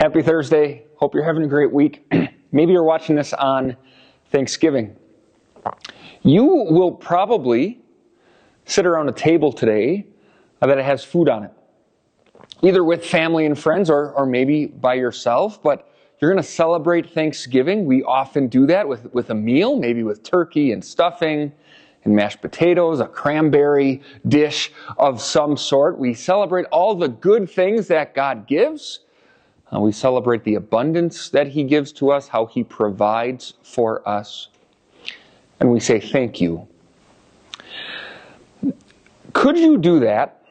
Happy Thursday. Hope you're having a great week. Maybe you're watching this on Thanksgiving. You will probably sit around a table today that has food on it. Either with family and friends or maybe by yourself, but you're going to celebrate Thanksgiving. We often do that with a meal, maybe with turkey and stuffing and mashed potatoes, a cranberry dish of some sort. We celebrate all the good things that God gives. We celebrate the abundance that He gives to us, how He provides for us. And we say thank you. Could you do that?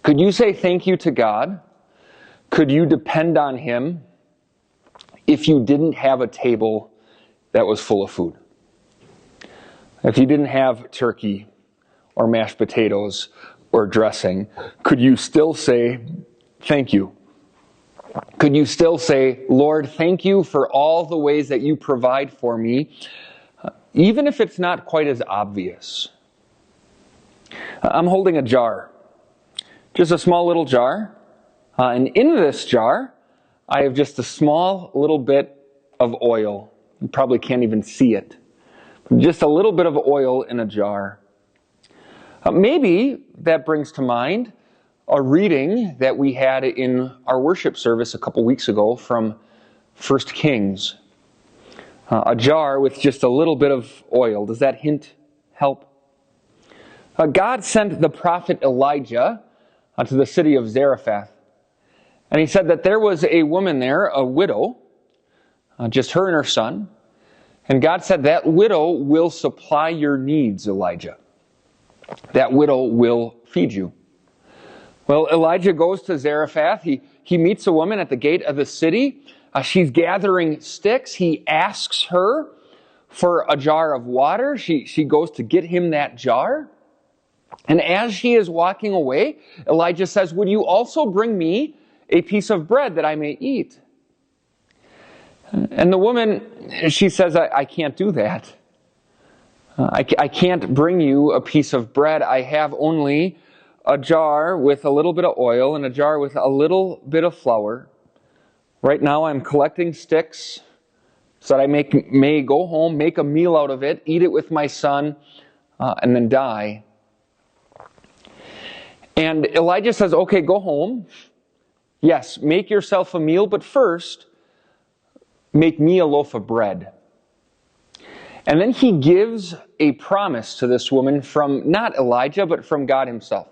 Could you say thank you to God? Could you depend on Him if you didn't have a table that was full of food? If you didn't have turkey or mashed potatoes or dressing, could you still say thank you? Could you still say, Lord, thank you for all the ways that you provide for me, even if it's not quite as obvious? I'm holding a jar, just a small little jar, and in this jar, I have just a small little bit of oil. You probably can't even see it. Just a little bit of oil in a jar. Maybe that brings to mind a reading that we had in our worship service a couple weeks ago from 1 Kings. A jar with just a little bit of oil. Does that hint help? God sent the prophet Elijah to the city of Zarephath. And he said that there was a woman there, a widow, just her and her son. And God said, that widow will supply your needs, Elijah. That widow will feed you. Well, Elijah goes to Zarephath. He meets a woman at the gate of the city. She's gathering sticks. He asks her for a jar of water. She goes to get him that jar. And as she is walking away, Elijah says, would you also bring me a piece of bread that I may eat? And the woman, she says, I can't do that. I can't bring you a piece of bread. I have only a jar with a little bit of oil and a jar with a little bit of flour. Right now I'm collecting sticks so that I may go home, make a meal out of it, eat it with my son, and then die. And Elijah says, okay, go home. Yes, make yourself a meal, but first, make me a loaf of bread. And then he gives a promise to this woman from not Elijah, but from God Himself.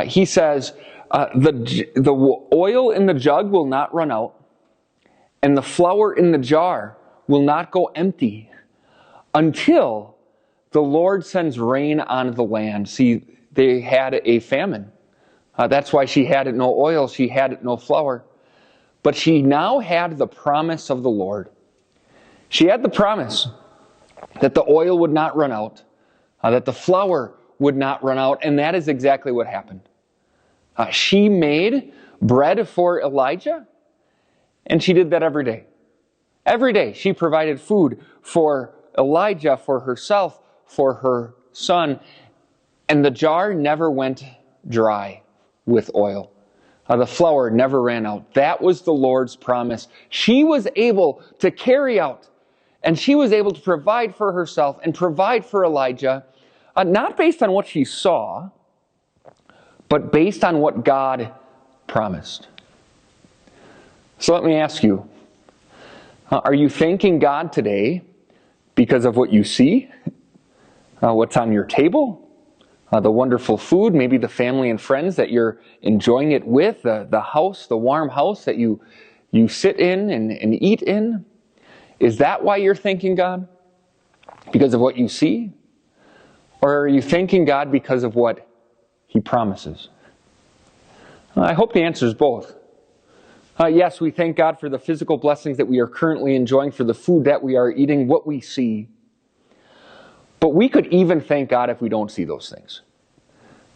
He says, the oil in the jug will not run out, and the flour in the jar will not go empty until the Lord sends rain on the land. See, they had a famine. That's why she had no oil, she had no flour. But she now had the promise of the Lord. She had the promise that the oil would not run out, that the flour would not run out, and that is exactly what happened. She made bread for Elijah, and she did that every day. Every day she provided food for Elijah, for herself, for her son, and the jar never went dry with oil. The flour never ran out. That was the Lord's promise. She was able to carry out, and she was able to provide for herself and provide for Elijah, not based on what she saw, but based on what God promised. So let me ask you, are you thanking God today because of what you see? What's on your table? The wonderful food, maybe the family and friends that you're enjoying it with, the house, the warm house that you sit in and eat in. Is that why you're thanking God? Because of what you see? Or are you thanking God because of what He promises? I hope the answer is both. Yes, we thank God for the physical blessings that we are currently enjoying, for the food that we are eating, what we see. But we could even thank God if we don't see those things.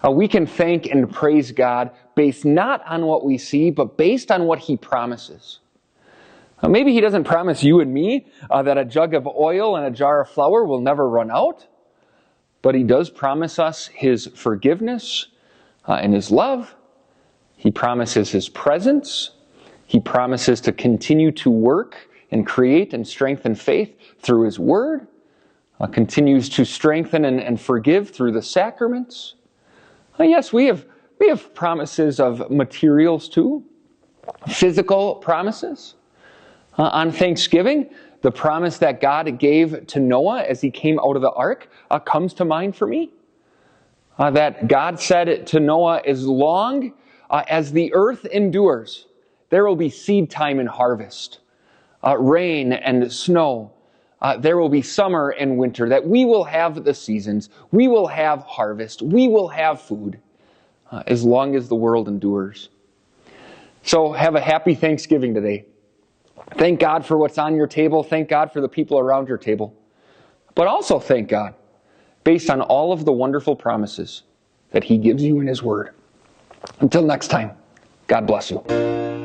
We can thank and praise God based not on what we see, but based on what He promises. Maybe He doesn't promise you and me that a jug of oil and a jar of flour will never run out, but He does promise us His forgiveness and His love. He promises His presence He promises to continue to work and create and strengthen faith through His Word, continues to strengthen and forgive through the sacraments. Yes, we have promises of materials too, physical promises. On Thanksgiving, the promise that God gave to Noah as he came out of the ark comes to mind for me. That God said to Noah, as long as the earth endures, there will be seed time and harvest, rain and snow. There will be summer and winter, that we will have the seasons, we will have harvest, we will have food, as long as the world endures. So have a happy Thanksgiving today. Thank God for what's on your table. Thank God for the people around your table. But also thank God, based on all of the wonderful promises that He gives you in His Word. Until next time, God bless you.